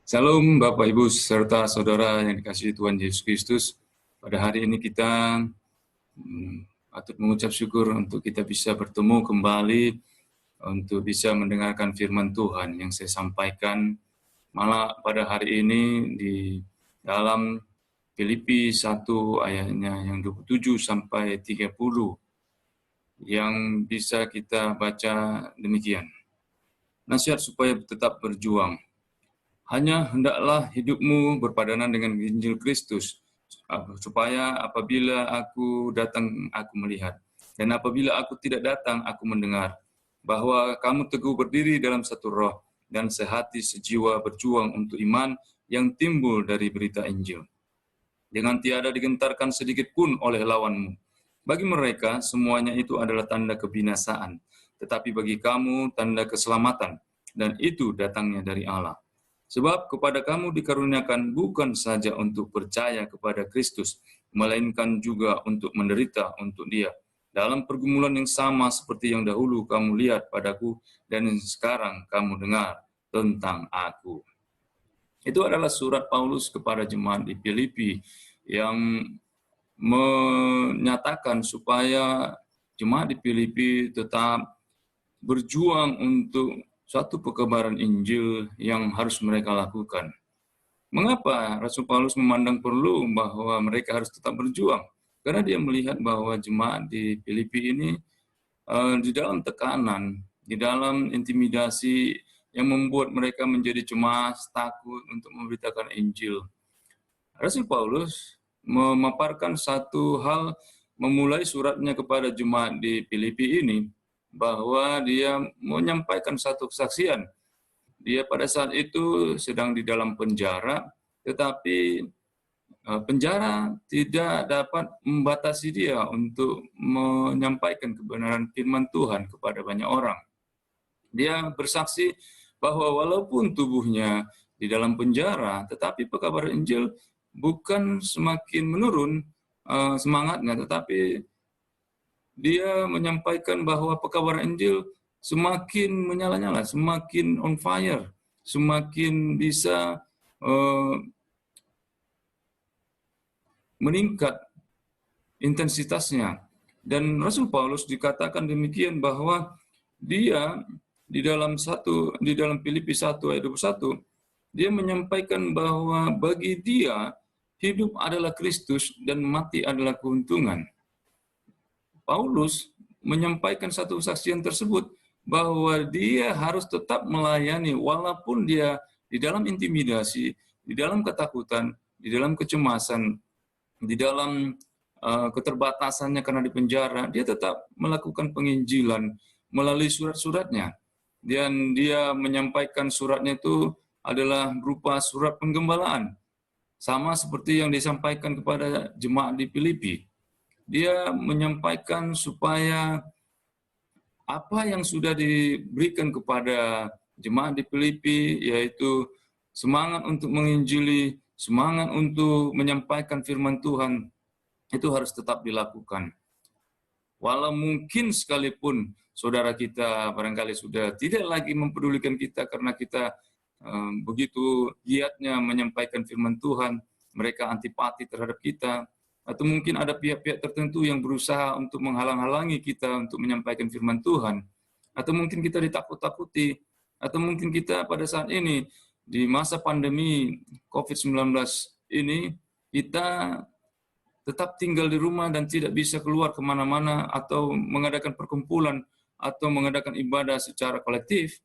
Salam Bapak Ibu serta saudara yang dikasihi Tuhan Yesus Kristus. Pada hari ini kita patut mengucap syukur untuk kita bisa bertemu kembali untuk bisa mendengarkan firman Tuhan yang saya sampaikan malah pada hari ini di dalam Filipi 1 ayatnya yang 27 sampai 30 yang bisa kita baca demikian. Nasihat supaya tetap berjuang. Hanya hendaklah hidupmu berpadanan dengan Injil Kristus, supaya apabila aku datang, aku melihat. Dan apabila aku tidak datang, aku mendengar. Bahwa kamu teguh berdiri dalam satu roh, dan sehati sejiwa berjuang untuk iman yang timbul dari berita Injil. Dengan tiada digentarkan sedikit pun oleh lawanmu. Bagi mereka, semuanya itu adalah tanda kebinasaan. Tetapi bagi kamu, tanda keselamatan. Dan itu datangnya dari Allah. Sebab kepada kamu dikaruniakan bukan saja untuk percaya kepada Kristus, melainkan juga untuk menderita untuk Dia. Dalam pergumulan yang sama seperti yang dahulu kamu lihat padaku, dan yang sekarang kamu dengar tentang aku. Itu adalah surat Paulus kepada jemaat di Filipi yang menyatakan supaya jemaat di Filipi tetap berjuang untuk suatu pekabaran Injil yang harus mereka lakukan. Mengapa Rasul Paulus memandang perlu bahwa mereka harus tetap berjuang? Karena dia melihat bahwa jemaat di Filipi ini di dalam tekanan, di dalam intimidasi yang membuat mereka menjadi cemas, takut untuk memberitakan Injil. Rasul Paulus memaparkan satu hal memulai suratnya kepada jemaat di Filipi ini, bahwa dia menyampaikan satu kesaksian. Dia pada saat itu sedang di dalam penjara, tetapi penjara tidak dapat membatasi dia untuk menyampaikan kebenaran firman Tuhan kepada banyak orang. Dia bersaksi bahwa walaupun tubuhnya di dalam penjara, tetapi pekabaran Injil bukan semakin menurun semangatnya, tetapi dia menyampaikan bahwa pekabaran Injil semakin menyala-nyala, semakin on fire, semakin bisa meningkat intensitasnya. Dan Rasul Paulus dikatakan demikian bahwa dia di dalam Filipi 1 ayat 21, dia menyampaikan bahwa bagi dia hidup adalah Kristus dan mati adalah keuntungan. Paulus menyampaikan satu kesaksian tersebut bahwa dia harus tetap melayani walaupun dia di dalam intimidasi, di dalam ketakutan, di dalam kecemasan, di dalam keterbatasannya karena di penjara, dia tetap melakukan penginjilan melalui surat-suratnya. Dan dia menyampaikan suratnya itu adalah berupa surat penggembalaan. Sama seperti yang disampaikan kepada jemaat di Filipi. Dia menyampaikan supaya apa yang sudah diberikan kepada jemaat di Filipi, yaitu semangat untuk menginjili, semangat untuk menyampaikan firman Tuhan, itu harus tetap dilakukan. Walau mungkin sekalipun saudara kita barangkali sudah tidak lagi mempedulikan kita karena kita begitu giatnya menyampaikan firman Tuhan, mereka antipati terhadap kita, atau mungkin ada pihak-pihak tertentu yang berusaha untuk menghalang-halangi kita untuk menyampaikan firman Tuhan, atau mungkin kita ditakut-takuti, atau mungkin kita pada saat ini di masa pandemi COVID-19 ini kita tetap tinggal di rumah dan tidak bisa keluar kemana-mana atau mengadakan perkumpulan atau mengadakan ibadah secara kolektif.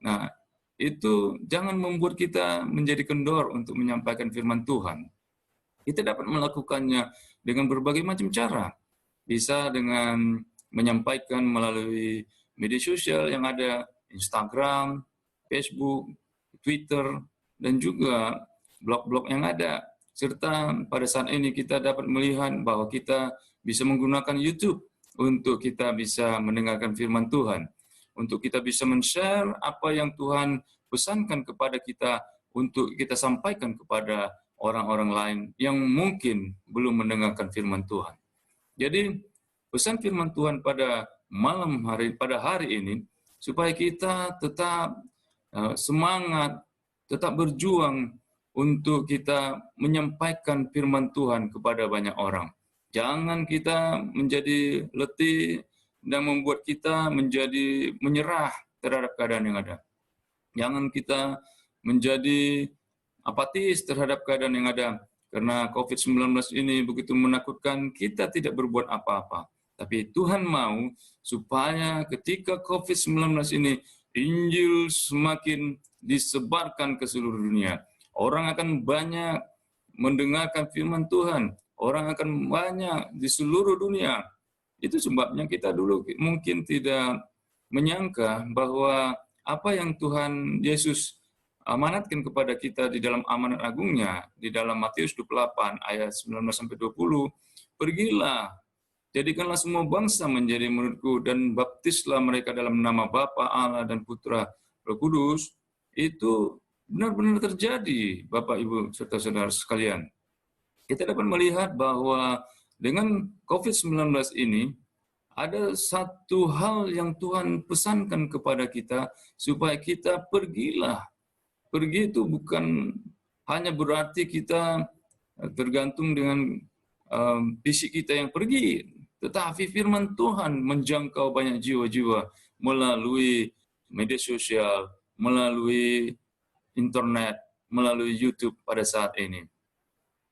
Nah, itu jangan membuat kita menjadi kendor untuk menyampaikan firman Tuhan. Kita dapat melakukannya dengan berbagai macam cara. Bisa dengan menyampaikan melalui media sosial yang ada, Instagram, Facebook, Twitter, dan juga blog-blog yang ada. Serta pada saat ini kita dapat melihat bahwa kita bisa menggunakan YouTube untuk kita bisa mendengarkan firman Tuhan. Untuk kita bisa men-share apa yang Tuhan pesankan kepada kita untuk kita sampaikan kepada orang-orang lain yang mungkin belum mendengarkan firman Tuhan. Jadi pesan firman Tuhan pada pada hari ini supaya kita tetap semangat tetap berjuang untuk kita menyampaikan firman Tuhan kepada banyak orang. Jangan kita menjadi letih dan membuat kita menjadi menyerah terhadap keadaan yang ada. Jangan kita menjadi apatis terhadap keadaan yang ada. Karena COVID-19 ini begitu menakutkan, kita tidak berbuat apa-apa. Tapi Tuhan mau supaya ketika COVID-19 ini, Injil semakin disebarkan ke seluruh dunia. Orang akan banyak mendengarkan firman Tuhan. Orang akan banyak di seluruh dunia. Itu sebabnya kita dulu mungkin tidak menyangka bahwa apa yang Tuhan Yesus amanatkan kepada kita di dalam amanat agungnya, di dalam Matius 28 ayat 19-20, pergilah, jadikanlah semua bangsa menjadi muridku dan baptislah mereka dalam nama Bapa, Allah, dan Putra, Roh Kudus. Itu benar-benar terjadi, Bapak, Ibu, serta saudara sekalian. Kita dapat melihat bahwa dengan COVID-19 ini, ada satu hal yang Tuhan pesankan kepada kita, supaya kita pergilah. Pergi itu bukan hanya berarti kita tergantung dengan fisik kita yang pergi, tetapi firman Tuhan menjangkau banyak jiwa-jiwa melalui media sosial, melalui internet, melalui YouTube pada saat ini.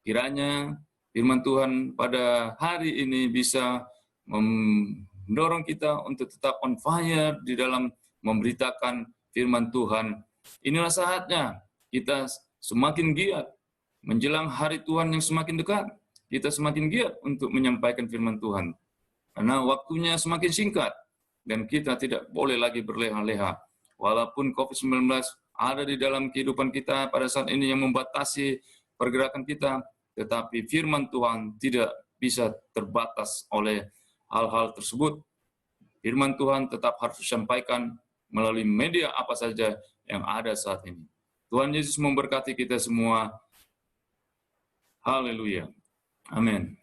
Kiranya firman Tuhan pada hari ini bisa mendorong kita untuk tetap on fire di dalam memberitakan firman Tuhan. Inilah saatnya kita semakin giat menjelang hari Tuhan yang semakin dekat. Kita semakin giat untuk menyampaikan firman Tuhan. Karena waktunya semakin singkat dan kita tidak boleh lagi berleha-leha. Walaupun COVID-19 ada di dalam kehidupan kita pada saat ini yang membatasi pergerakan kita, tetapi firman Tuhan tidak bisa terbatas oleh hal-hal tersebut. Firman Tuhan tetap harus disampaikan melalui media apa saja yang ada saat ini. Tuhan Yesus memberkati kita semua. Haleluya. Amin.